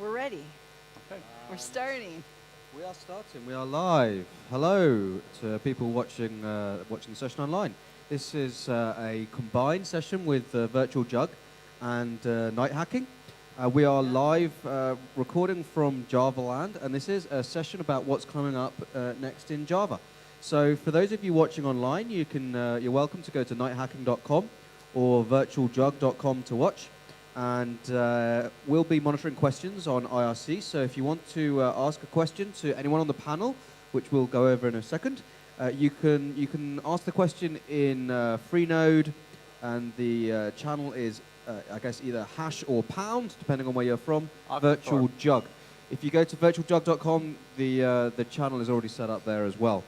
We're ready. Okay. We're starting. We are starting. We are live. Hello to people watching watching the session online. This is a combined session with Virtual JUG and Nighthacking. We are live recording from JavaLand, and this is a session about what's coming up next in Java. So for those of you watching online, you can you're welcome to go to nighthacking.com or virtualjug.com to watch. And we'll be monitoring questions on IRC. So if you want to ask a question to anyone on the panel, which we'll go over in a second, you can ask the question in Freenode, and the channel is I guess either hash or pound, depending on where you're from. Virtual JUG. If you go to virtualjug.com, the channel is already set up there as well.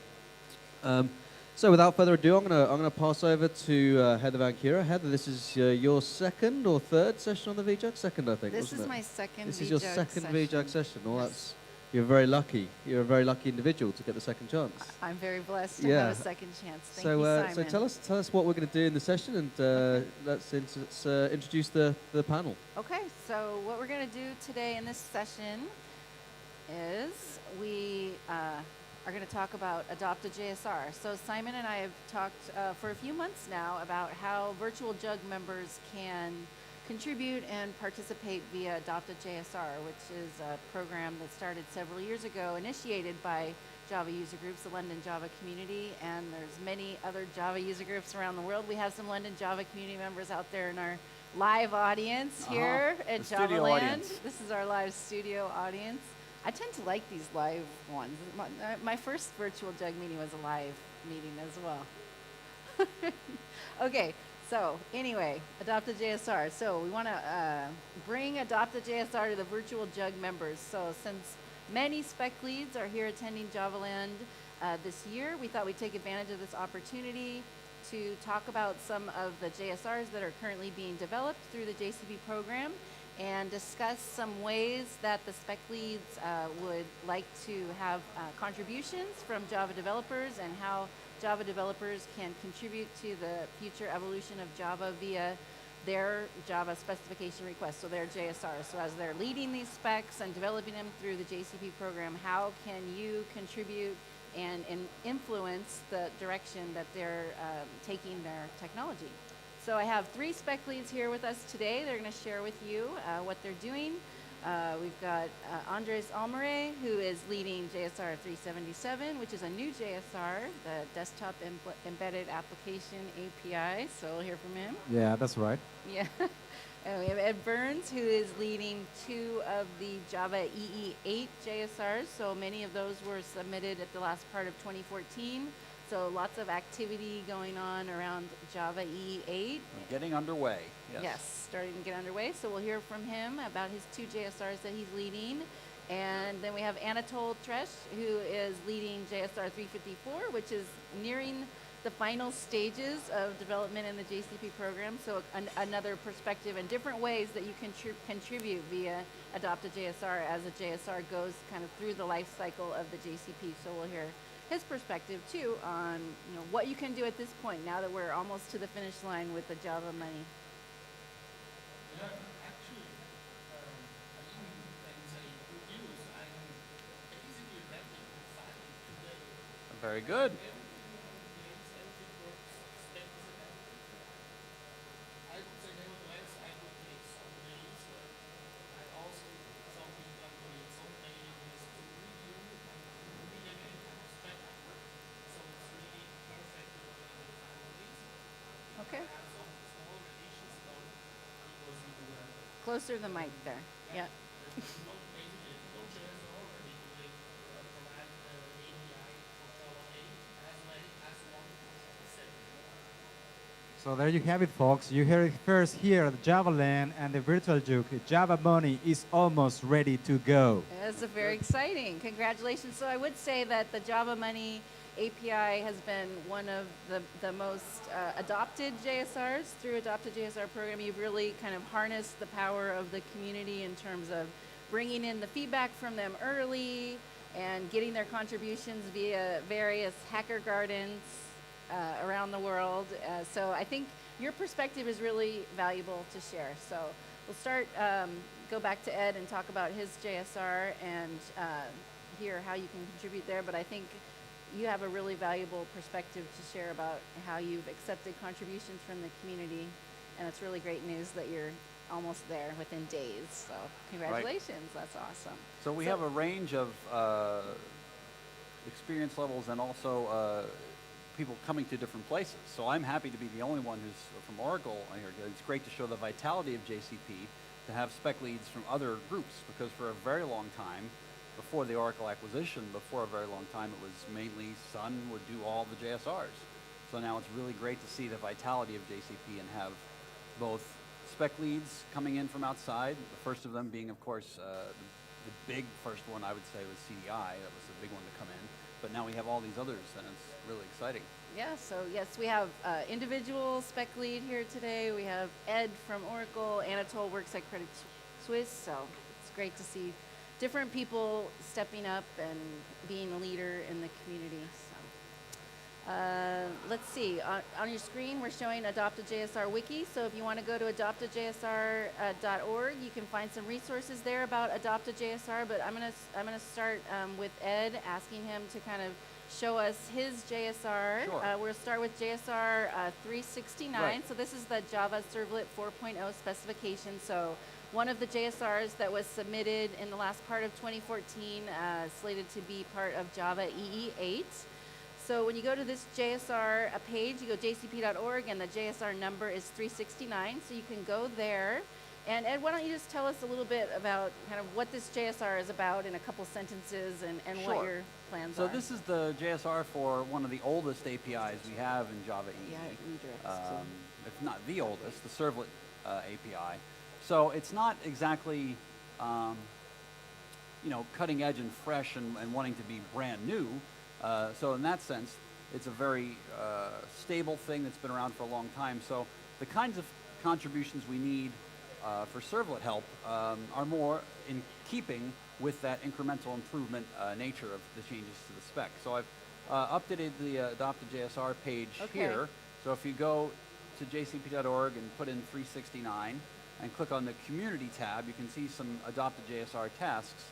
So without further ado, I'm gonna pass over to Heather VanCura. Heather, this is your second or third session on the vJUG? Second, I think. This is my second. This is your second session. vJUG session. Well, Yes. you're very lucky. You're a very lucky individual to get the second chance. I'm very blessed to Yeah. have a second chance. Thank So, you, Simon. so tell us what we're going to do in the session, and let's introduce the panel. Okay, so what we're going to do today in this session is we are going to talk about Adopt-a-JSR. So Simon and I have talked for a few months now about how Virtual JUG members can contribute and participate via Adopt-a-JSR, which is a program that started several years ago, initiated by Java user groups, the London Java community, and there's many other Java user groups around the world. We have some London Java community members out there in our live audience here at JavaLand. This is our live studio audience. I tend to like these live ones. My first Virtual JUG meeting was a live meeting as well. Okay, so anyway, Adopt-a-JSR. So we want to bring Adopt-a-JSR to the Virtual JUG members. So since many spec leads are here attending JavaLand this year, we thought we'd take advantage of this opportunity to talk about some of the JSRs that are currently being developed through the JCP program, and discuss some ways that the spec leads would like to have contributions from Java developers, and how Java developers can contribute to the future evolution of Java via their Java specification requests, so their JSRs. So as they're leading these specs and developing them through the JCP program, how can you contribute and influence the direction that they're taking their technology? So I have 3 spec leads here with us today. They're going to share with you what they're doing. We've got Andres Almiray, who is leading JSR 377, which is a new JSR, the Desktop Embedded Application API. So we'll hear from him. Yeah, that's right. Yeah. And we have Ed Burns, who is leading 2 of the Java EE8 JSRs. So many of those were submitted at the last part of 2014. So lots of activity going on around Java EE8. Getting underway. Yes, starting to get underway. So we'll hear from him about his 2 JSRs that he's leading. And then we have Anatole Tresch, who is leading JSR 354, which is nearing the final stages of development in the JCP program. So another perspective and different ways that you can contribute via Adopt-a-JSR as a JSR goes kind of through the life cycle of the JCP. So we'll hear his perspective too on what you can do at this point now that we're almost to the finish line with the Java money. Yeah, actually, I can say good news. I'm basically ready to file today. Very good. I would say nevertheless, I would take some days, but I also some people are going some days to review and read again and spec. So it's really perfect to run the families. Okay. I have some small additions done because we do have Closer to the mic there. Yeah. no basically no JSR already doing provide API for Java 8 as well as 1.7. So there you have it, folks. You hear it first here at JavaLand and the Virtual JUG. Java Money is almost ready to go. That's very exciting. Congratulations. So I would say that the Java Money API has been one of the most adopted JSRs through Adopt-a-JSR program. You've really kind of harnessed the power of the community in terms of bringing in the feedback from them early and getting their contributions via various hacker gardens around the world. So I think your perspective is really valuable to share. So we'll start go back to Ed and talk about his JSR and hear how you can contribute there. But I think you have a really valuable perspective to share about how you've accepted contributions from the community, and it's really great news that you're almost there within days. So congratulations, that's awesome. So we have a range of experience levels and also people coming to different places. So I'm happy to be the only one who's from Oracle here. It's great to show the vitality of JCP, to have spec leads from other groups, because for a very long time, before the Oracle acquisition, before a very long time, it was mainly Sun would do all the JSRs. So now it's really great to see the vitality of JCP and have both spec leads coming in from outside, the first of them being, of course, the big first one I would say was CDI. That was the big one to come in. But now we have all these others, and it's really exciting. Yeah, so yes, we have individual spec lead here today. We have Ed from Oracle. Anatole works at Credit Suisse, so it's great to see different people stepping up and being a leader in the community. So, let's see. On your screen, we're showing Adopt-a-JSR wiki. So if you want to go to Adopt-a-JSR.org, you can find some resources there about Adopt-a-JSR. But I'm gonna start with Ed, asking him to kind of show us his JSR. Sure. We'll start with JSR 369. Right. So this is the Java Servlet 4.0 specification. So one of the JSRs that was submitted in the last part of 2014, slated to be part of Java EE8. So when you go to this JSR page, you go jcp.org, and the JSR number is 369. So you can go there. And Ed, why don't you just tell us a little bit about kind of what this JSR is about in a couple sentences, and Sure. what your plans So are. this is the JSR for one of the oldest APIs we have in Java EE. Yeah, redirects to- If not the oldest, the Servlet API. So it's not exactly, cutting edge and fresh and wanting to be brand new. So in that sense, it's a very stable thing that's been around for a long time. So the kinds of contributions we need for Servlet help are more in keeping with that incremental improvement nature of the changes to the spec. So I've updated the Adopt-a-JSR page here. So if you go to jcp.org and put in 369 and click on the Community tab, you can see some Adopt-a-JSR tasks.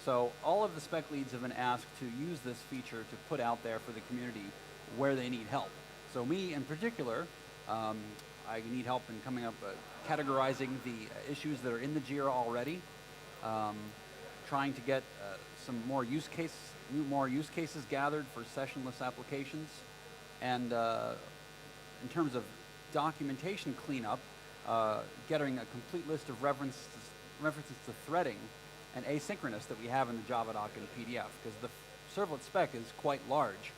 So all of the spec leads have been asked to use this feature to put out there for the community where they need help. So me in particular, I need help in coming up, categorizing the issues that are in the JIRA already, trying to get some more use cases gathered for sessionless applications, and in terms of documentation cleanup, getting a complete list of references to threading and asynchronous that we have in the Java doc and PDF, because the Servlet spec is quite large.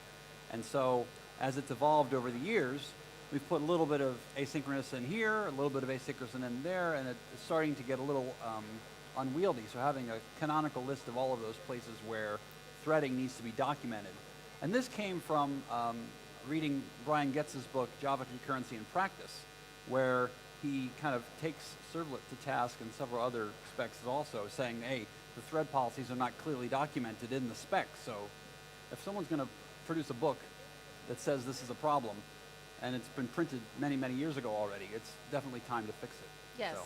And so as it's evolved over the years, we've put a little bit of asynchronous in here, a little bit of asynchronous in there, and it's starting to get a little unwieldy. So having a canonical list of all of those places where threading needs to be documented. And this came from reading Brian Getz's book, Java Concurrency in Practice, where he kind of takes Servlet to task and several other specs also, saying, hey, the thread policies are not clearly documented in the spec. So if someone's going to produce a book that says this is a problem, and it's been printed many, many years ago already, it's definitely time to fix it. Yes. So.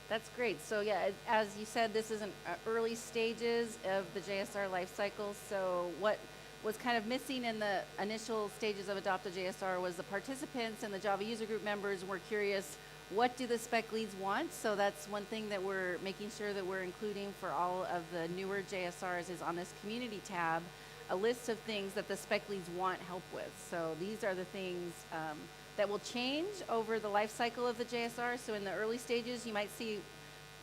That's great. So yeah, as you said, this is in early stages of the JSR lifecycle. So what was kind of missing in the initial stages of Adopt-a-JSR was the participants and the Java user group members were curious, what do the spec leads want? So that's one thing that we're making sure that we're including for all of the newer JSRs is on this community tab, a list of things that the spec leads want help with. So these are the things that will change over the life cycle of the JSR. So in the early stages, you might see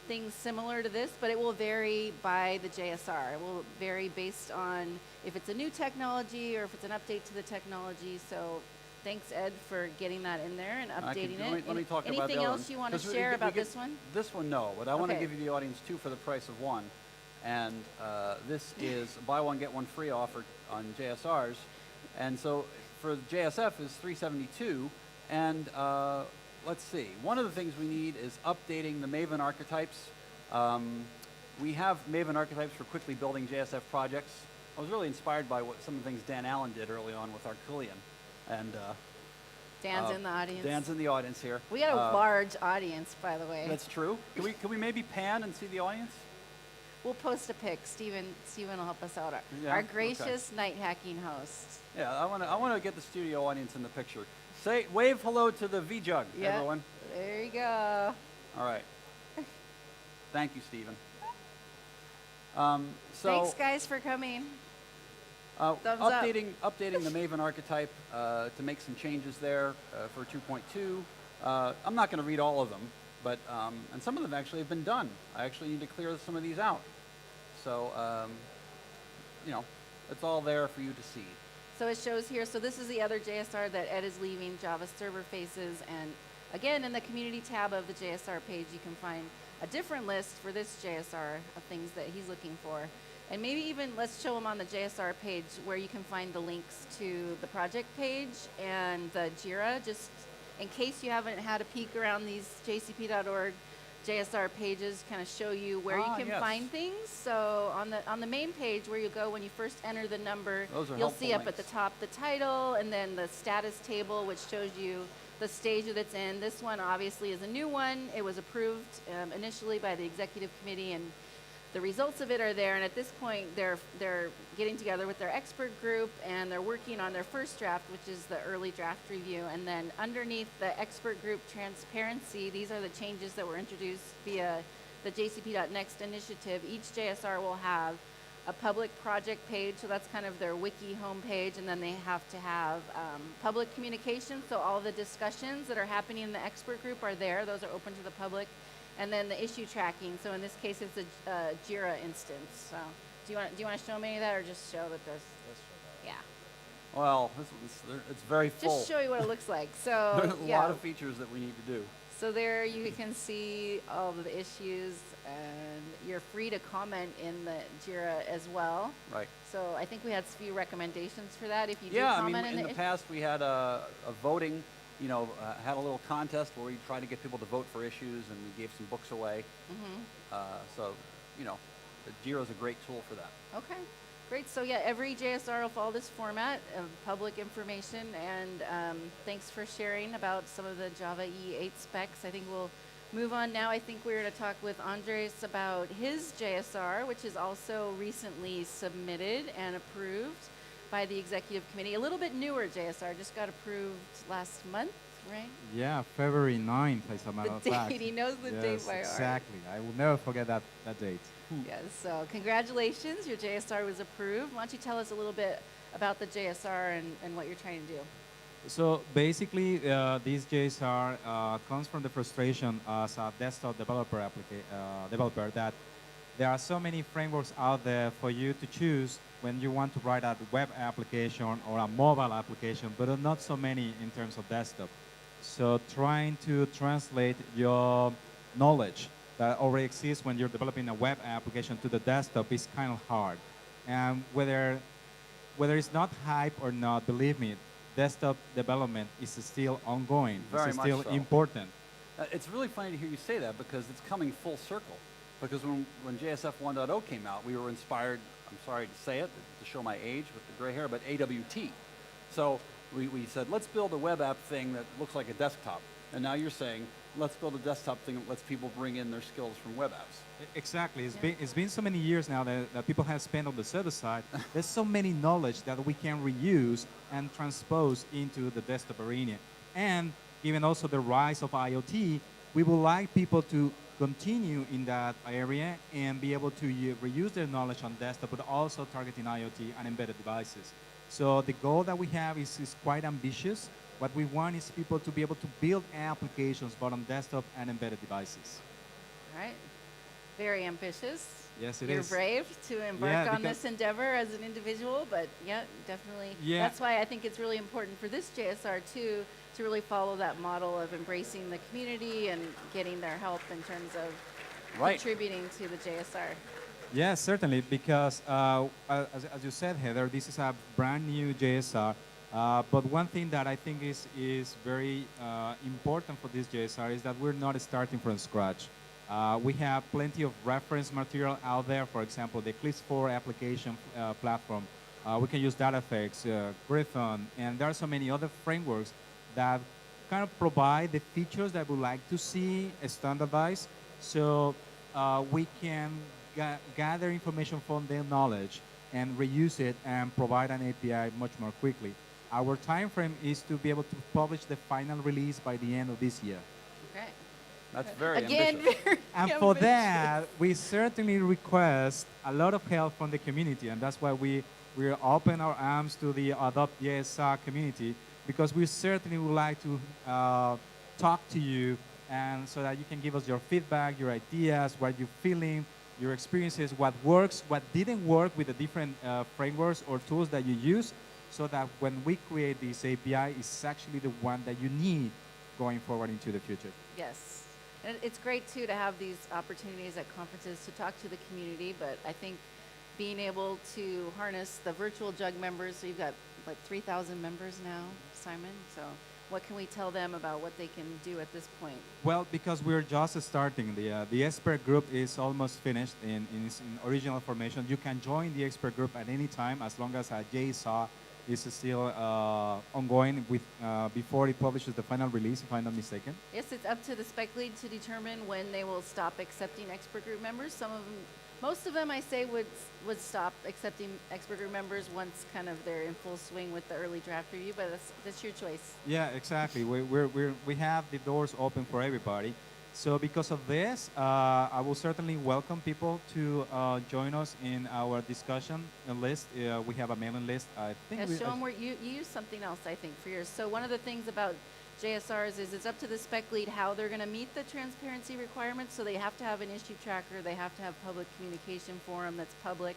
things similar to this, but it will vary by the JSR. It will vary based on if it's a new technology or if it's an update to the technology. So thanks, Ed, for getting that in there and updating it. Let me talk about the Anything other else one. you want to 'Cause share we about get this one? This one, no, but I want to Okay. give you the audience two for the price of one. And this is buy one, get one free offer on JSRs. And so for JSF is 372. And let's see, one of the things we need is updating the Maven archetypes. We have Maven archetypes for quickly building JSF projects. I was really inspired by some of the things Dan Allen did early on with Arquillian. And Dan's in the audience. Dan's in the audience here. We got a large audience, by the way. That's true. Can we maybe pan and see the audience? We'll post a pic. Steven will help us out. Yeah, Our okay. gracious night hacking host. Yeah, I want to get the studio audience in the picture. Wave hello to the vJUG, Yeah. everyone. There you go. All right. Thank you, Stephen. Thanks, guys, for coming. Thumbs up. Updating the Maven archetype to make some changes there for 2.2. I'm not going to read all of them, but and some of them actually have been done. I actually need to clear some of these out. So, you know, it's all there for you to see. So it shows here, so this is the other JSR that Ed is leaving, JavaServer Faces, and again, in the community tab of the JSR page, you can find a different list for this JSR of things that he's looking for. And maybe even, let's show him on the JSR page where you can find the links to the project page and the JIRA, just in case you haven't had a peek around these jcp.org JSR pages, kind of show you where you can find things. So on the main page where you go when you first enter the number, you'll see up at the top the title and then the status table, which shows you the stage that it's in. This one obviously is a new one. It was approved initially by the executive committee, and the results of it are there. And at this point, they're getting together with their expert group, and they're working on their first draft, which is the early draft review. And then underneath the expert group transparency, these are the changes that were introduced via the JCP.Next initiative. Each JSR will have a public project page, so that's kind of their wiki homepage, and then they have to have public communication, so all the discussions that are happening in the expert group are there. Those are open to the public. And then the issue tracking, so in this case it's a JIRA instance. So do you want to show me any of that, or just show that this? Yeah. Well, it's very full. Just show you what it looks like. So There's a lot of features that we need to do. So there you can see all of the issues, and you're free to comment in the JIRA as well. Right. So I think we had a few recommendations for that. If you do Yeah, comment I mean, in the past we had a voting, you know, had a little contest where we tried to get people to vote for issues, and we gave some books away. So, you know, the JIRA is a great tool for that. Okay, great. So yeah, every JSR will follow this format of public information, and thanks for sharing about some of the Java EE8 specs. I think we'll move on now. I think we're going to talk with Andres about his JSR, which is also recently submitted and approved by the executive committee. A little bit newer JSR, just got approved last month, right? Yeah, February 9th, as a matter of fact. He knows the date by heart. Exactly. I will never forget that date. Yes, so congratulations, your JSR was approved. Why don't you tell us a little bit about the JSR and what you're trying to do? So basically, this JSR comes from the frustration as a desktop developer that there are so many frameworks out there for you to choose when you want to write a web application or a mobile application, but not so many in terms of desktop. So trying to translate your knowledge that already exists when you're developing a web application to the desktop is kind of hard. And whether it's not hype or not, believe me, desktop development is still ongoing. It's still important. It's really funny to hear you say that, because it's coming full circle. Because when JSF 1.0 came out, we were inspired, I'm sorry to say it, to show my age with the gray hair, but AWT. So we said, let's build a web app thing that looks like a desktop. And now you're saying, let's build a desktop thing that lets people bring in their skills from web apps. Exactly. It's been so many years now that people have spent on the server side. There's so many knowledge that we can reuse and transpose into the desktop arena. And given also the rise of IoT, we would like people to continue in that area and be able to reuse their knowledge on desktop, but also targeting IoT and embedded devices. So the goal that we have is quite ambitious. What we want is people to be able to build applications both on desktop and embedded devices. All right. Very ambitious. Yes, it You're is. brave to embark on this endeavor as an individual, but yeah, definitely. Yeah. That's why I think it's really important for this JSR too, to really follow that model of embracing the community and getting their help in terms of contributing to the JSR. Yes, certainly, because as you said, Heather, this is a brand new JSR. But one thing that I think is very important for this JSR is that we're not starting from scratch. We have plenty of reference material out there. For example, the Eclipse 4 application platform. We can use DataFX, Griffon, and there are so many other frameworks that kind of provide the features that we like to see standardized, so we can gather information from their knowledge and reuse it and provide an API much more quickly. Our time frame is to be able to publish the final release by the end of this year. Okay. That's very Again, ambitious. very And for ambitious. that, we certainly request a lot of help from the community, and that's why we open our arms to the Adopt-a-JSR community, because we certainly would like to talk to you, and so that you can give us your feedback, your ideas, what you're feeling, your experiences, what works, what didn't work with the different frameworks or tools that you use, so that when we create this API, it's actually the one that you need going forward into the future. Yes. And it's great, too, to have these opportunities at conferences to talk to the community, but I think being able to harness the virtual JUG members, so you've got, what, 3,000 members now, Simon? So what can we tell them about what they can do at this point? Well, because we're just starting, the expert group is almost finished in original formation. You can join the expert group at any time as long as a JSR is still ongoing with before it publishes the final release, if I'm not mistaken. Yes, it's up to the spec lead to determine when they will stop accepting expert group members. Some of them, most of them, I say, would stop accepting expert group members once kind of they're in full swing with the early draft review, but that's your choice. Yeah, exactly. We have the doors open for everybody. So because of this, I will certainly welcome people to join us in our discussion list. We have a mailing list. I think Yeah, show them where you use something else, I think, for yours. So one of the things about JSRs is it's up to the spec lead how they're going to meet the transparency requirements. So they have to have an issue tracker. They have to have public communication forum that's public,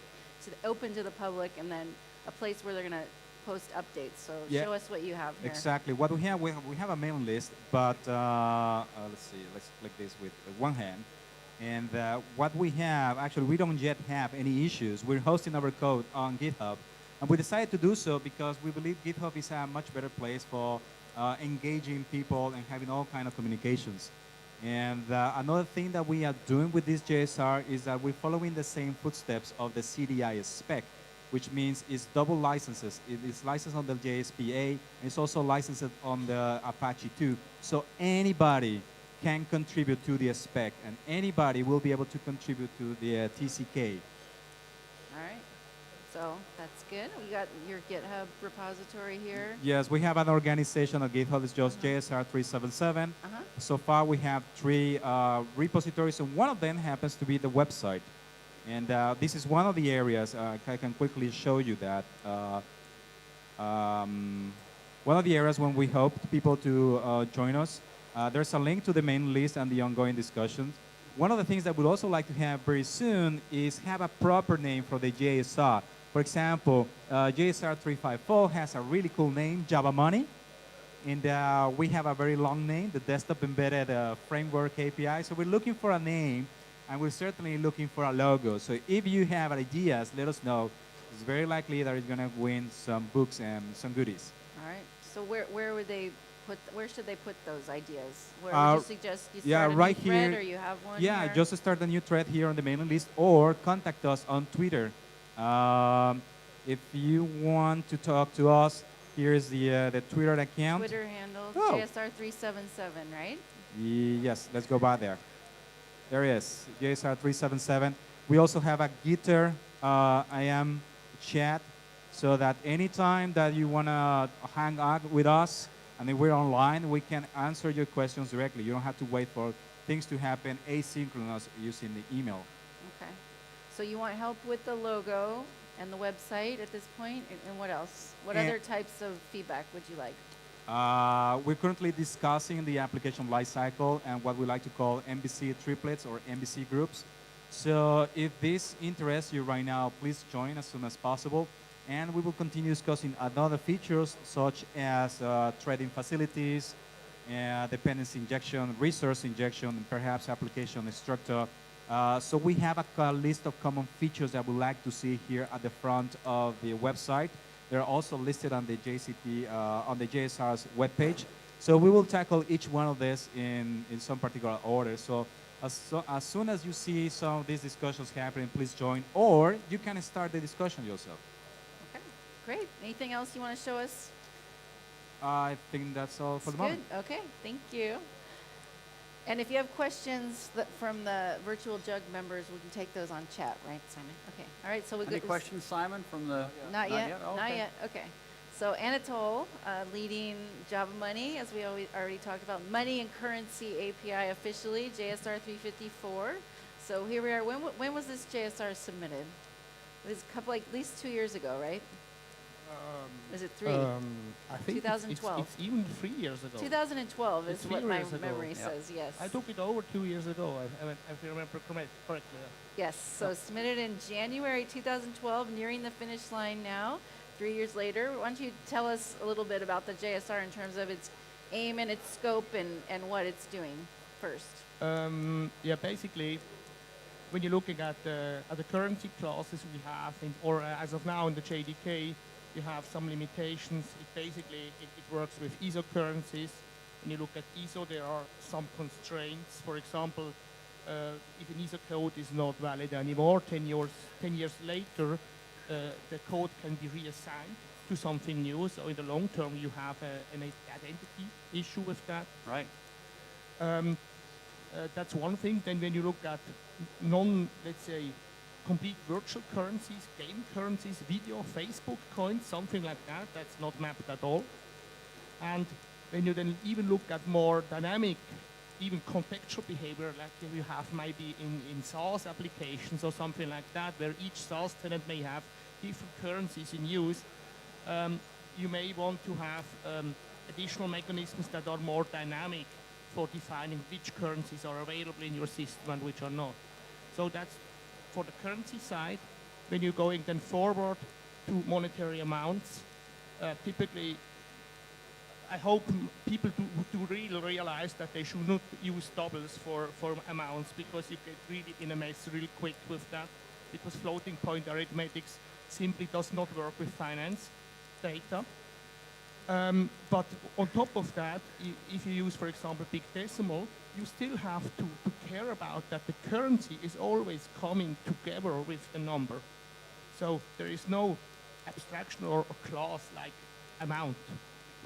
open to the public, and then a place where they're going to post updates. So Yeah, show us what you have here. exactly. What we have a mailing list, but let's see. Let's click this with one hand. And what we have, actually, we don't yet have any issues. We're hosting our code on GitHub. And we decided to do so because we believe GitHub is a much better place for engaging people and having all kind of communications. And another thing that we are doing with this JSR is that we're following the same footsteps of the CDI spec, which means it's double licenses. It is licensed on the JSPA, and it's also licensed on the Apache 2. So anybody can contribute to the spec, and anybody will be able to contribute to the TCK. All right. So that's good. We got your GitHub repository here. Yes, we have an organization on GitHub. It's just JSR 377. Uh-huh. So far, we have 3 repositories, and one of them happens to be the website. And this is one of the areas, I can quickly show you that. One of the areas when we hope people to join us, there's a link to the main list and the ongoing discussions. One of the things that we'd also like to have very soon is have a proper name for the JSR. For example, JSR 354 has a really cool name, Java Money. And we have a very long name, the Desktop Embedded Framework API. So we're looking for a name, and we're certainly looking for a logo. So if you have ideas, let us know. It's very likely that it's going to win some books and some goodies. All right. So where would they put? Where should they put those ideas? Where would you suggest you start yeah, a new right thread, here. or you have one? Yeah, here? just start a new thread here on the mailing list, or contact us on Twitter. If you want to talk to us, here's the Twitter account. Twitter handle Oh. JSR 377, right? Yes, let's go by there. There it is, JSR 377. We also have a Gitter IM chat, so that anytime that you want to hang out with us, and if we're online, we can answer your questions directly. You don't have to wait for things to happen asynchronous using the email. Okay. So you want help with the logo and the website at this point, and what else? What And- other types of feedback would you like? We're currently discussing the application lifecycle and what we like to call MVC triplets or MVC groups. So if this interests you right now, please join as soon as possible. And we will continue discussing other features such as threading facilities, dependency injection, resource injection, and perhaps application structure. So we have a list of common features that we'd like to see here at the front of the website. They're also listed on the JCP, on the JSR's webpage. So we will tackle each one of these in some particular order. So as soon as you see some of these discussions happening, please join, or you can start the discussion yourself. Okay, great. Anything else you want to show us? I think that's all for the Good. moment. Okay. Thank you. And if you have questions from the Virtual JUG members, we can take those on chat, right, Simon? Okay. All right. So we Any questions, Simon, from the? Not yet. Oh, Not okay. yet. Okay. So Anatole, leading Java Money, as we already talked about, Money and Currency API officially, JSR 354. So here we are. When was this JSR submitted? It was a couple, like, at least 2 years ago, right? Is it 3? I think 2012. It's even 3 years ago. 2012 It's is what 3 my years ago. memory Yep. says, yes. I took it over 2 years ago, if you remember correctly. Yes, so submitted in January 2012, nearing the finish line now, 3 years later. Why don't you tell us a little bit about the JSR in terms of its aim and its scope and what it's doing first? Yeah, basically, when you're looking at the currency classes we have, as of now in the JDK, you have some limitations. It works with ISO currencies. When you look at ISO, there are some constraints. For example, if an ISO code is not valid anymore, 10 years later, the code can be reassigned to something new. So in the long term, you have an identity issue with that. Right. That's one thing. Then when you look at let's say, complete virtual currencies, game currencies, video, Facebook coins, something like that, that's not mapped at all. And when you then even look at more dynamic, even contextual behavior, like you have maybe in SaaS applications or something like that, where each SaaS tenant may have different currencies in use, you may want to have additional mechanisms that are more dynamic for defining which currencies are available in your system and which are not. So that's for the currency side. When you're going then forward to monetary amounts, typically, I hope people do really realize that they should not use doubles for amounts, because you get really in a mess really quick with that, because floating point arithmetics simply does not work with finance data. But on top of that, if you use, for example, big decimal, you still have to care about that the currency is always coming together with the number. So there is no abstraction or class like amount.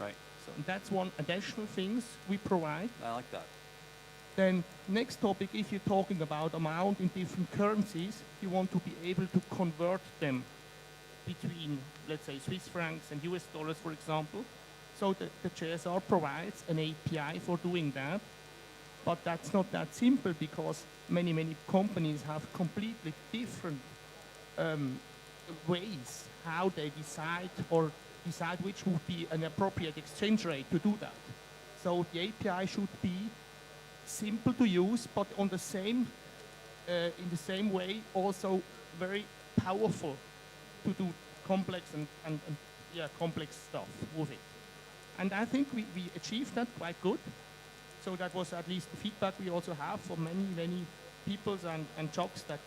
Right. So that's one additional things we provide. I like that. Then next topic, if you're talking about amount in different currencies, you want to be able to convert them between, let's say, Swiss francs and US dollars, for example. So the JSR provides an API for doing that. But that's not that simple, because many companies have completely different ways how they decide which would be an appropriate exchange rate to do that. So the API should be simple to use, but in the same way also very powerful to do complex and complex stuff with it. And I think we achieved that quite good. So that was at least the feedback we also have from many people and jobs that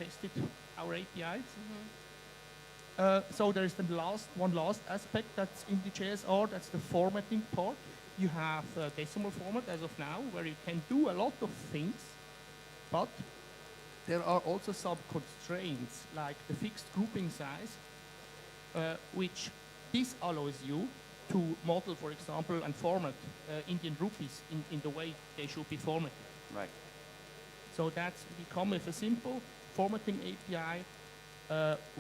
tested our APIs. So there is the one last aspect that's in the JSR, that's the formatting part. You have a decimal format as of now, where you can do a lot of things, but there are also some constraints, like the fixed grouping size, which this allows you to model, for example, and format Indian rupees in the way they should be formatted. Right. So that's, we come with a simple formatting API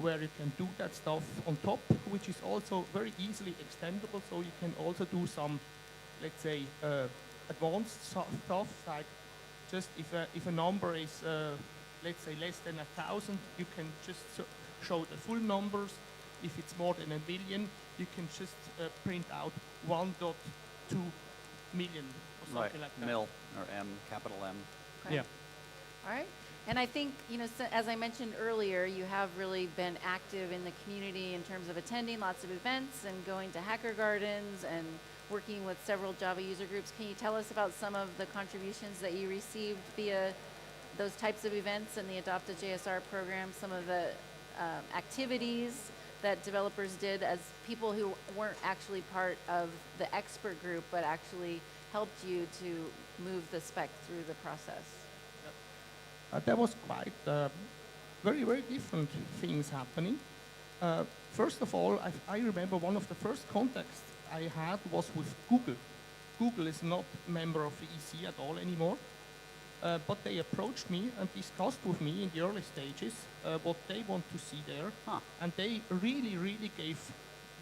where you can do that stuff on top, which is also very easily extendable. So you can also do some, let's say, advanced stuff, like just if a number is, let's say, less than 1,000, you can just show the full numbers. If it's more than 1 million, you can just print out 1.2 million or something like that. Mil, or M, capital M. Okay. Yeah. All right. And I think, so, as I mentioned earlier, you have really been active in the community in terms of attending lots of events and going to hacker gardens and working with several Java user groups. Can you tell us about some of the contributions that you received via those types of events and the Adopt-a-JSR program, some of the activities that developers did as people who weren't actually part of the expert group, but actually helped you to move the spec through the process? There was quite very, very different things happening. First of all, I remember one of the first contacts I had was with Google. Google is not a member of the EC at all anymore, but they approached me and discussed with me in the early stages what they want to see there, and they really, really gave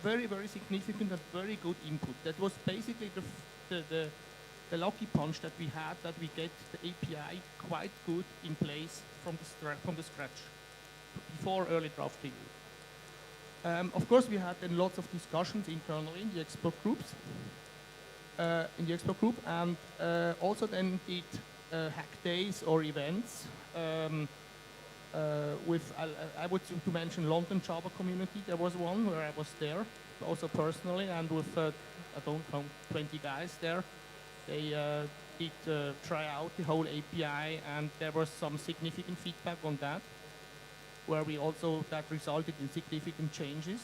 very, very significant and very good input. That was basically the lucky punch that we had, that we get the API quite good in place from the scratch, before early draft review. Of course, we had then lots of discussions internally in the expert groups, and also then did hack days or events with, I would to mention London Java community. There was one where I was there, also personally, and with, I don't know, 20 guys there. They did try out the whole API, and there was some significant feedback on that, where that resulted in significant changes.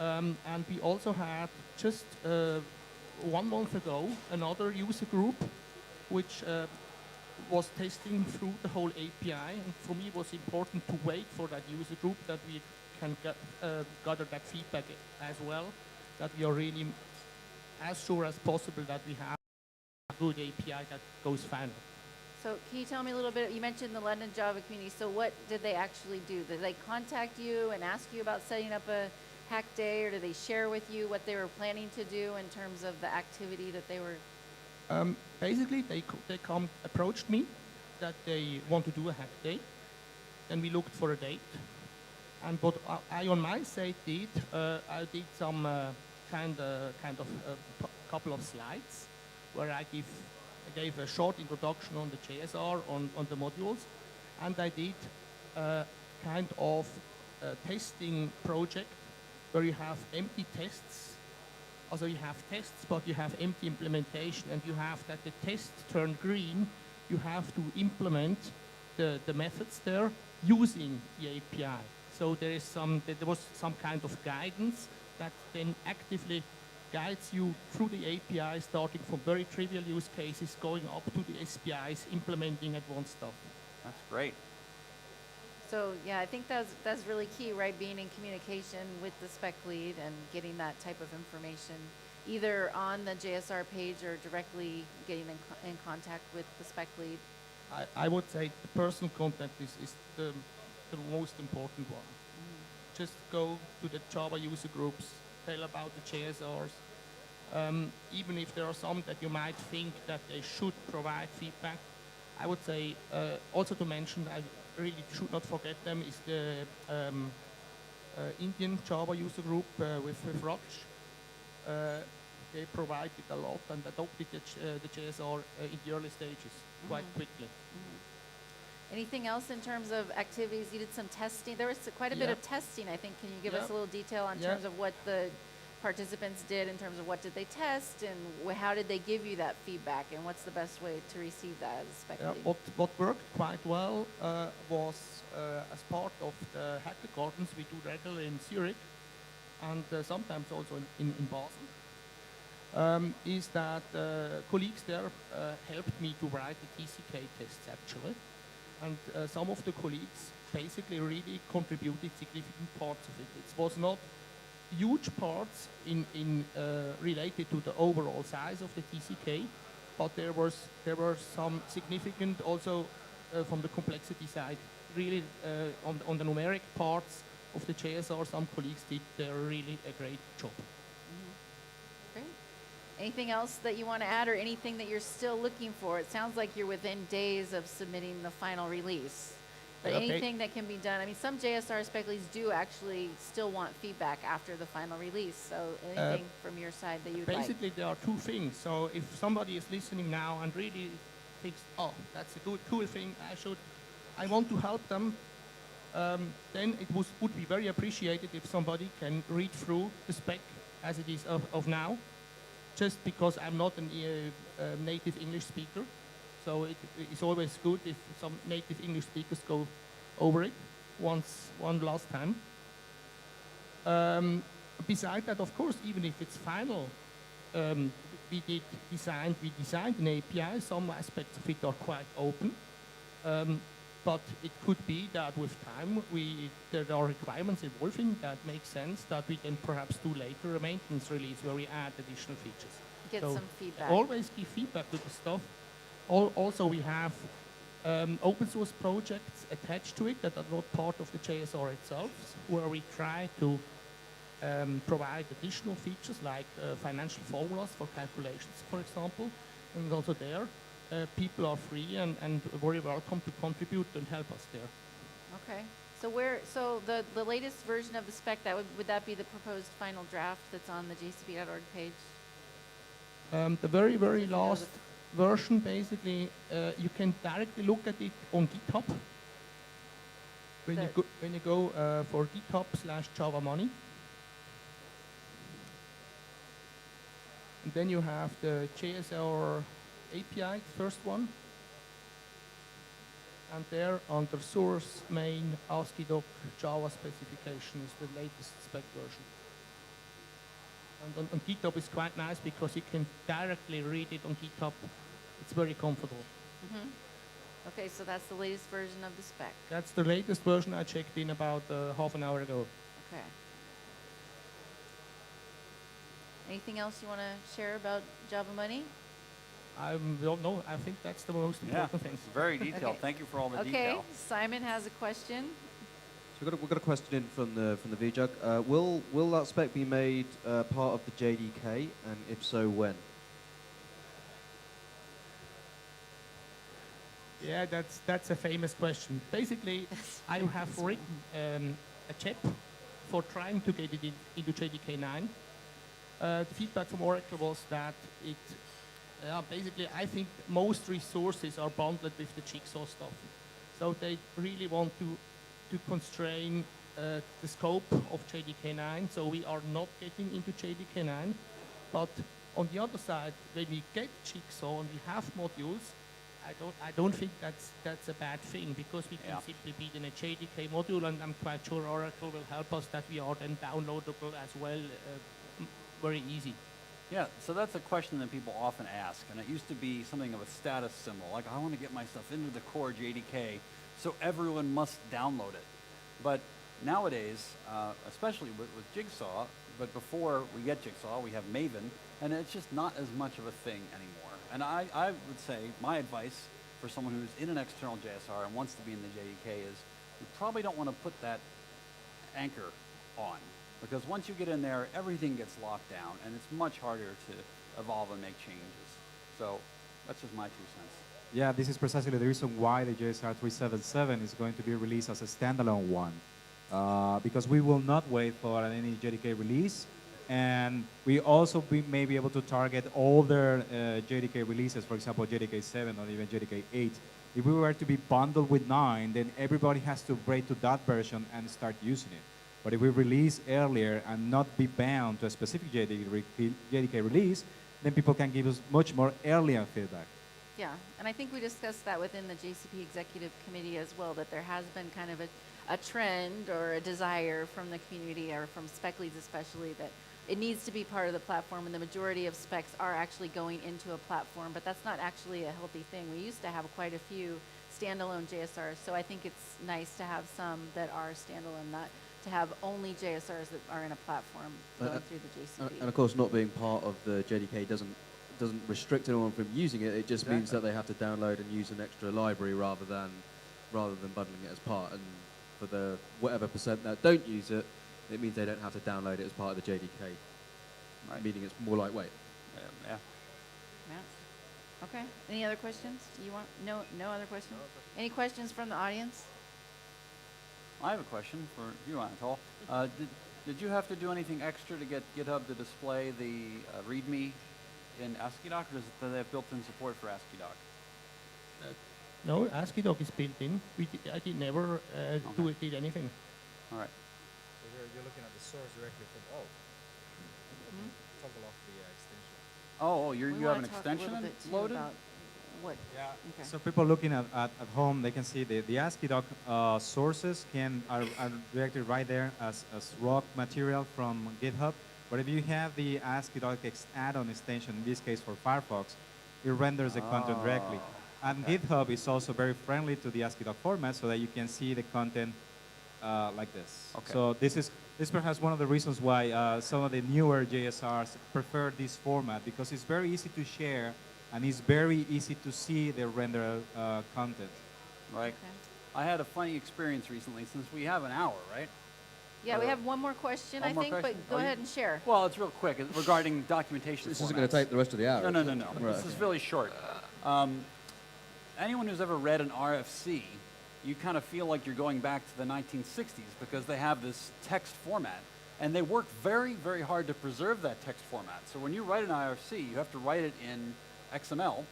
And we also had just 1 month ago another user group which was testing through the whole API, and for me it was important to wait for that user group, that we can gather that feedback as well, that we are really as sure as possible that we have a good API that goes final. So can you tell me a little bit, you mentioned the London Java community, so what did they actually do? Did they contact you and ask you about setting up a hack day, or did they share with you what they were planning to do in terms of the activity that they were? Basically, they approached me that they want to do a hack day. Then we looked for a date. And what I on my side did, I did some kind of couple of slides where I gave a short introduction on the JSR, on the modules, and I did kind of a testing project where you have empty tests. Also you have tests, but you have empty implementation, and you have that the test turn green, you have to implement the methods there using the API. So there was some kind of guidance that then actively guides you through the API, starting from very trivial use cases, going up to the SPIs, implementing advanced stuff. That's great. So yeah, I think that's really key, right? Being in communication with the spec lead and getting that type of information, either on the JSR page or directly getting in contact with the spec lead. I would say the personal contact is the most important one. Just go to the Java user groups, tell about the JSRs. Even if there are some that you might think that they should provide feedback, I would say also to mention, I really should not forget them, is the Indian Java user group with Raj. They provided a lot and adopted the JSR in the early stages quite quickly. Anything else in terms of activities? You did some testing. There was quite a bit of testing, I think. Can you give us a little detail on terms of what the participants did, in terms of what did they test, and how did they give you that feedback, and what's the best way to receive that as a spec lead? What worked quite well was as part of the hacker gardens we do regularly in Zurich, and sometimes also in Basel, is that colleagues there helped me to write the TCK tests actually, and some of the colleagues basically really contributed significant parts of it. It was not huge parts related to the overall size of the TCK, but there were some significant also from the complexity side. Really on the numeric parts of the JSR, some colleagues did really a great job. Great. Anything else that you want to add, or anything that you're still looking for? It sounds like you're within days of submitting the final release. But anything that can be done, I mean, some JSR spec leads do actually still want feedback after the final release. So anything from your side that you'd like? Basically, there are two things. So if somebody is listening now and really thinks, oh, that's a cool thing, I want to help them, then it would be very appreciated if somebody can read through the spec as it is of now, just because I'm not a native English speaker. So it's always good if some native English speakers go over it one last time. Beside that, of course, even if it's final, we designed an API. Some aspects of it are quite open. but it could be that with time there are requirements evolving that make sense that we can perhaps do later a maintenance release where we add additional features. Get So some feedback. always give feedback to the stuff. Also, we have open source projects attached to it that are not part of the JSR itself, where we try to provide additional features like financial formulas for calculations, for example. And also there, people are free and very welcome to contribute and help us there. Okay. So the latest version of the spec, would that be the proposed final draft that's on the jcp.org page? The very, very last version, basically, you can directly look at it on GitHub. When you go for GitHub/JavaMoney, and then you have the JSR API, the first one, and there under source main ASCII-doc Java specification is the latest spec version. And on GitHub is quite nice because you can directly read it on GitHub. It's very comfortable. Mm-hmm. Okay, so that's the latest version of the spec. That's the latest version. I checked in about half an hour ago. Okay. Anything else you want to share about Java Money? I don't know. I think that's the most important thing. It's very detailed. Okay. Thank you for all the Okay, detail. Simon has a question. So we've got a question in from the vJUG. Will that spec be made part of the JDK, and if so, when? Yeah, that's a famous question. Basically, I have written a chip for trying to get it into JDK 9. The feedback from Oracle was that basically, I think most resources are bundled with the Jigsaw stuff. So they really want to constrain the scope of JDK 9, so we are not getting into JDK 9. But on the other side, when we get Jigsaw and we have modules, I don't think that's a bad thing, because we can simply build in a JDK module, and I'm quite sure Oracle will help us that we are then downloadable as well, very easy. Yeah, so that's a question that people often ask, and it used to be something of a status symbol, like I want to get my stuff into the core JDK, so everyone must download it. But nowadays, especially with Jigsaw, but before we get Jigsaw, we have Maven, and it's just not as much of a thing anymore. And I would say my advice for someone who's in an external JSR and wants to be in the JDK is you probably don't want to put that anchor on, because once you get in there, everything gets locked down, and it's much harder to evolve and make changes. So that's just my 2 cents. Yeah, this is precisely the reason why the JSR 377 is going to be released as a standalone one, because we will not wait for any JDK release, and we also may be able to target older JDK releases, for example, JDK 7 or even JDK 8. If we were to be bundled with 9, then everybody has to upgrade to that version and start using it. But if we release earlier and not be bound to a specific JDK release, then people can give us much more earlier feedback. Yeah, and I think we discussed that within the JCP Executive Committee as well, that there has been kind of a trend or a desire from the community, or from spec leads especially, that it needs to be part of the platform, and the majority of specs are actually going into a platform, but that's not actually a healthy thing. We used to have quite a few standalone JSRs, so I think it's nice to have some that are standalone, not to have only JSRs that are in a platform going through the JCP. And of course, not being part of the JDK doesn't restrict anyone from using it. It just means that they have to download and use an extra library rather than bundling it as part. And for the whatever percent that don't use it, it means they don't have to download it as part of the JDK, meaning it's more lightweight. Yeah. Yeah. Okay. Any other questions? You want no other questions? Any questions from the audience? I have a question for you, Anatole. Did you have to do anything extra to get GitHub to display the README in ASCII-doc, or do they have built-in support for ASCII-doc? No, ASCII-doc is built in. I did never did anything. All right. So you're looking at the source directly from toggle off the extension. Oh, We you wanna have an talk a extension little bit, too, loaded? about what? Yeah. Okay. So people looking at home, they can see the ASCII-doc sources are directed right there as raw material from GitHub. But if you have the ASCII-doc add-on extension, in this case for Firefox, it renders the content directly. And Okay. GitHub is also very friendly to the ASCII doc format so that you can see the content like this. Okay. So this is perhaps one of the reasons why some of the newer JSRs prefer this format, because it's very easy to share and it's very easy to see the rendered content. Right. Okay. I had a funny experience recently, since we have an hour, right? Yeah, we have one more question, One I more think, question? but go Oh, you- ahead and share. Well, it's real quick regarding documentation. This isn't going to formats. take the rest of the hour. No, is no, it? no, no. Right, This is okay. really short. Anyone who's ever read an RFC, you kind of feel like you're going back to the 1960s because they have this text format, and they work very, very hard to preserve that text format. So when you write an RFC, you have to write it in XML,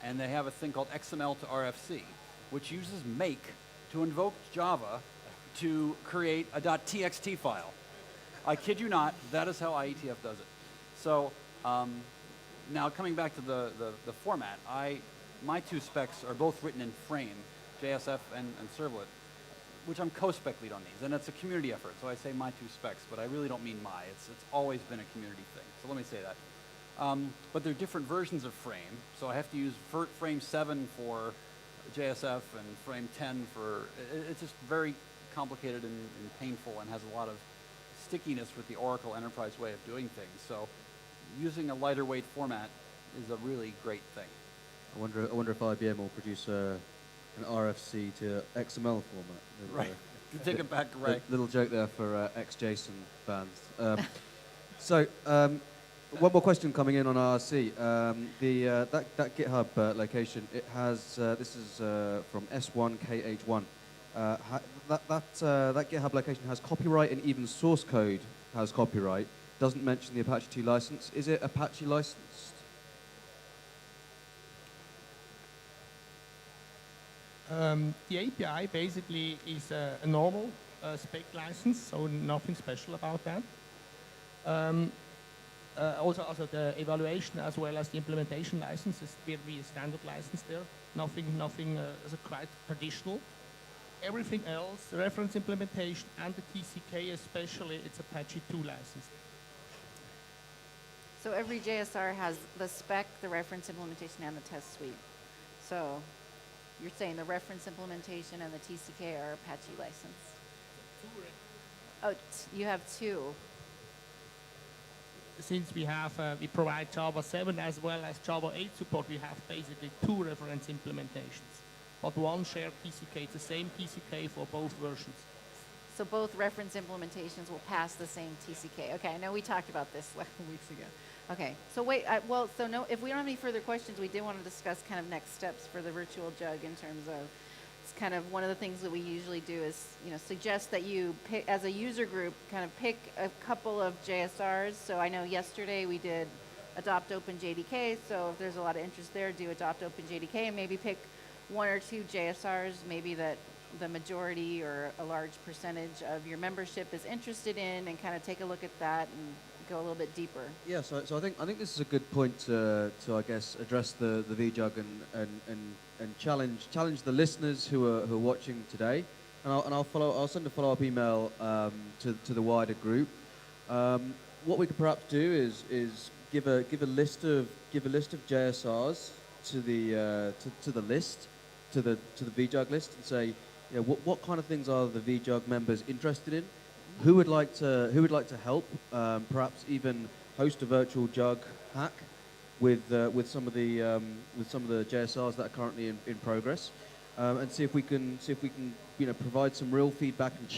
and they have a thing called XML to RFC, which uses make to invoke Java to create a .txt file. I kid you not, that is how IETF does it. So now coming back to the format, my two specs are both written in Frame, JSF and Servlet, which I'm co-spec lead on these, and it's a community effort, so I say my two specs, but I really don't mean my. It's always been a community thing, so let me say that. But there are different versions of Frame, so I have to use Frame 7 for JSF and Frame 10 for, it's just very complicated and painful and has a lot of stickiness with the Oracle Enterprise way of doing things. So using a lighter weight format is a really great thing. I wonder if IBM will produce an RFC to XML format. Right. You take it back, right. Little joke there for ex-JSON fans. So, one more question coming in on RC. That GitHub location, it has, this is from S1KH1. That GitHub location has copyright, and even source code has copyright. Doesn't mention the Apache 2 license. Is it Apache licensed? The API basically is a normal spec license, so nothing special about that. Also the evaluation as well as the implementation license will be a standard license there. Nothing is quite traditional. Everything else, the reference implementation and the TCK especially, it's Apache 2 license. So every JSR has the spec, the reference implementation, and the test suite. So you're saying the reference implementation and the TCK are Apache license? Oh, you have two. Since we provide Java 7 as well as Java 8 support, we have basically two reference implementations. But one shared TCK, it's the same TCK for both versions. So both reference implementations will pass the same TCK. Okay, I know we talked about this weeks ago. Okay, so wait, if we don't have any further questions, we did want to discuss kind of next steps for the virtual JUG in terms of, it's kind of one of the things that we usually do is, suggest that you pick, as a user group, kind of pick a couple of JSRs. So I know yesterday we did Adopt-a-JDK, so if there's a lot of interest there, do Adopt-a-JDK and maybe pick one or two JSRs, maybe that the majority or a large percentage of your membership is interested in, and kind of take a look at that and go a little bit deeper. Yeah, so I think this is a good point to I guess address the vJUG and challenge the listeners who are watching today, and I'll send a follow-up email to the wider group. What we could perhaps do is give a list of JSRs to the list, to the vJUG list, and say, what kind of things are the vJUG members interested in? Who would like to help? Perhaps even host a virtual JUG hack with some of the JSRs that are currently in progress, and see if we can provide some real feedback and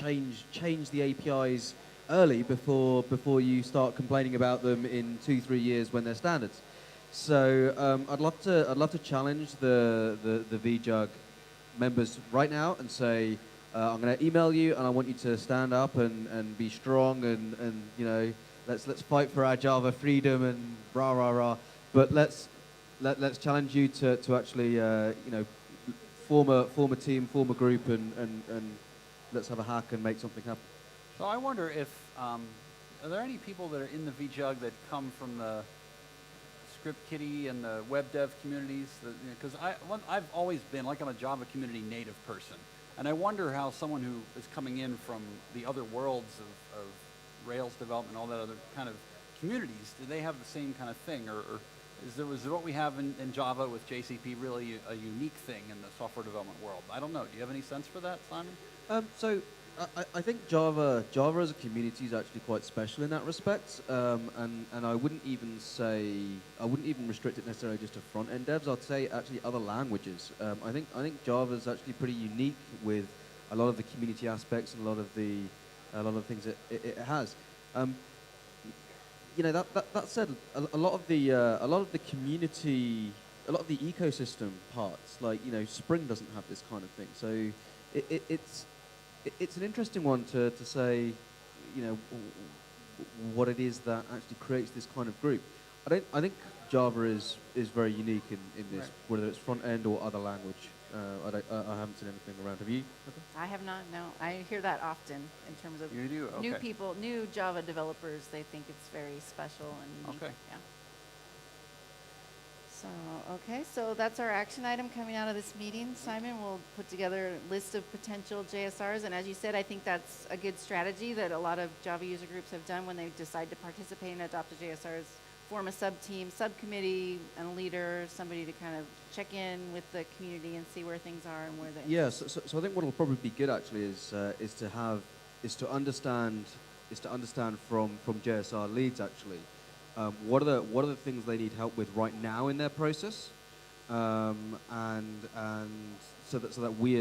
change the APIs early before you start complaining about them in 2-3 years when they're standards. So I'd love to challenge the vJUG members right now and say, I'm going to email you, and I want you to stand up and be strong and let's fight for our Java freedom and rah rah rah. But let's challenge you to actually form a team, form a group, and let's have a hack and make something happen. So I wonder if are there any people that are in the vJUG that come from the ScriptKitty and the web dev communities? Because I've always been, like, I'm a Java community native person. And I wonder how someone who is coming in from the other worlds of Rails development, all that other kind of communities, do they have the same kind of thing? Or is what we have in Java with JCP really a unique thing in the software development world? I don't know. Do you have any sense for that, Simon? So I think Java as a community is actually quite special in that respect, and I wouldn't even restrict it necessarily just to front end devs. I'd say actually other languages. I think Java is actually pretty unique with a lot of the community aspects and a lot of the things it has. That said, a lot of the community, a lot of the ecosystem parts, like Spring doesn't have this kind of thing. So it's an interesting one to say, what it is that actually creates this kind of group. I think Java is very unique in this, right, whether it's front end or other language. I haven't seen anything around. Have you? I have not, no. I hear that often in terms of You do? Okay. new people, new Java developers. They think it's very special and unique. Okay. Yeah. So, okay, so that's our action item coming out of this meeting. Simon will put together a list of potential JSRs, and as you said, I think that's a good strategy that a lot of Java user groups have done when they decide to participate in Adopt-a-JSRs. Form a sub-team, subcommittee, and a leader, somebody to kind of check in with the community and see where things are and where they. Yeah, so I think what will probably be good actually is to understand from JSR leads actually what are the things they need help with right now in their process, and so that we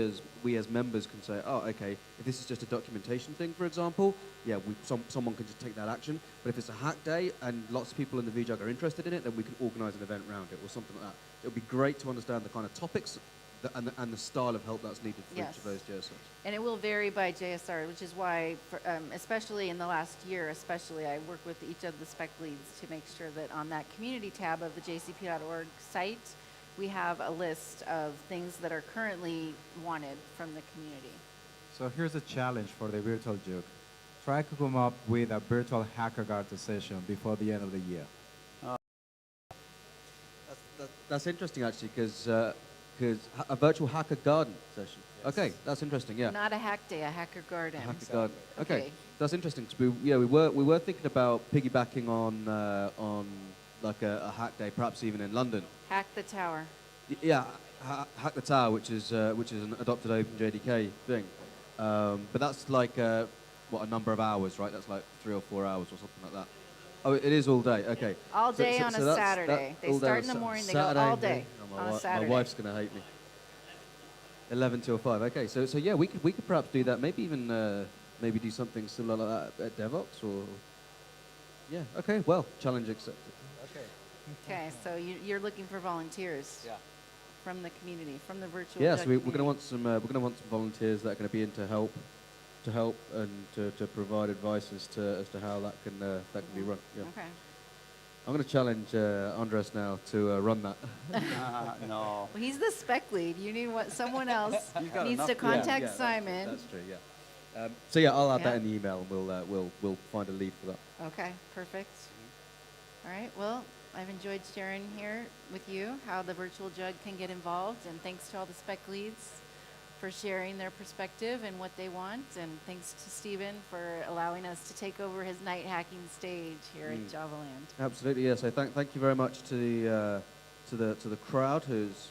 as members can say, oh, okay, if this is just a documentation thing, for example, yeah, someone can just take that action. But if it's a hack day and lots of people in the vJUG are interested in it, then we can organize an event around it or something like that. It would be great to understand the kind of topics and the style of help that's needed for each of those JSRs. And it will vary by JSR, which is why, especially in the last year, I work with each of the spec leads to make sure that on that community tab of the jcp.org site, we have a list of things that are currently wanted from the community. So here's a challenge for the Virtual JUG. Try to come up with a virtual hacker garden session before the end of the year. That's interesting actually, because a virtual hacker garden session. Yes. Okay, that's interesting. Yeah. Not a hack day, a hacker garden. A hacker garden. Okay, that's interesting. Cause we were thinking about piggybacking on like a hack day, perhaps even in London. Hack the tower. Yeah, hack the tower, which is an adopted open JDK thing. But that's like a number of hours, right? That's like 3 or 4 hours or something like that. Oh, it is all day. Okay. All day on a Saturday. They start in the morning. They go all day on a Saturday. My wife's gonna hate me. 11 till 5. Okay. So yeah, we could perhaps do that. Maybe even maybe do something similar like that at DevOps or. Yeah. Okay. Well, challenge accepted. Okay, so you're looking for volunteers. Yeah. From the community, from the virtual. Yeah, so we're going to want some volunteers that are going to be in to help and to provide advice as to how that can be run. Yeah. Okay. I'm going to challenge Andres now to run that. No. Well, he's the spec lead. You need someone else needs to contact Simon. That's true. Yeah. So yeah, I'll add that in the email, and we'll find a lead for that. Okay. Perfect. All right. Well, I've enjoyed sharing here with you how the Virtual JUG can get involved, and thanks to all the spec leads for sharing their perspective and what they want, and thanks to Stephen for allowing us to take over his night hacking stage here at JavaLand. Absolutely, yes. So thank you very much to the crowd who's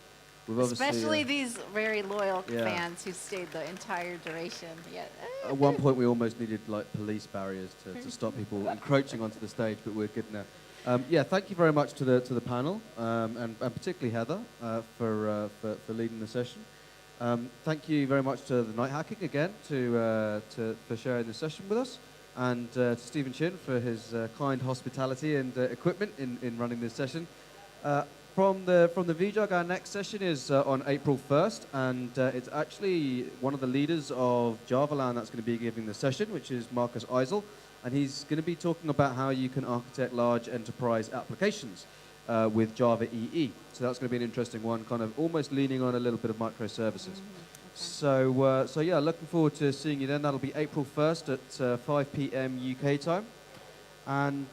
especially these very loyal fans who stayed the entire duration. Yeah. At one point, we almost needed like police barriers to stop people encroaching onto the stage, but we're good now. Yeah, thank you very much to the panel, and particularly Heather for leading the session. Thank you very much to the Nighthacking again for sharing the session with us, and to Stephen Chin for his kind hospitality and equipment in running this session. From the vJUG, our next session is on April 1st, and it's actually one of the leaders of JavaLand that's going to be giving the session, which is Marcus Eisel. And he's going to be talking about how you can architect large enterprise applications with Java EE. So that's going to be an interesting one, kind of almost leaning on a little bit of microservices. Okay. So yeah, looking forward to seeing you then. That'll be April 1st at 5 p.m. UK time. And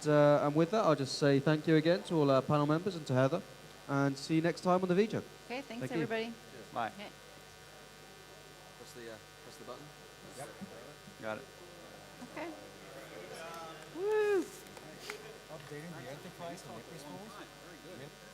with that, I'll just say thank you again to all our panel members and to Heather. And see you next time on the vJUG. Okay, thanks everybody. Bye. Okay. Press the button. Yep. Got it. Okay. Woo! Updating the enterprise to microservices.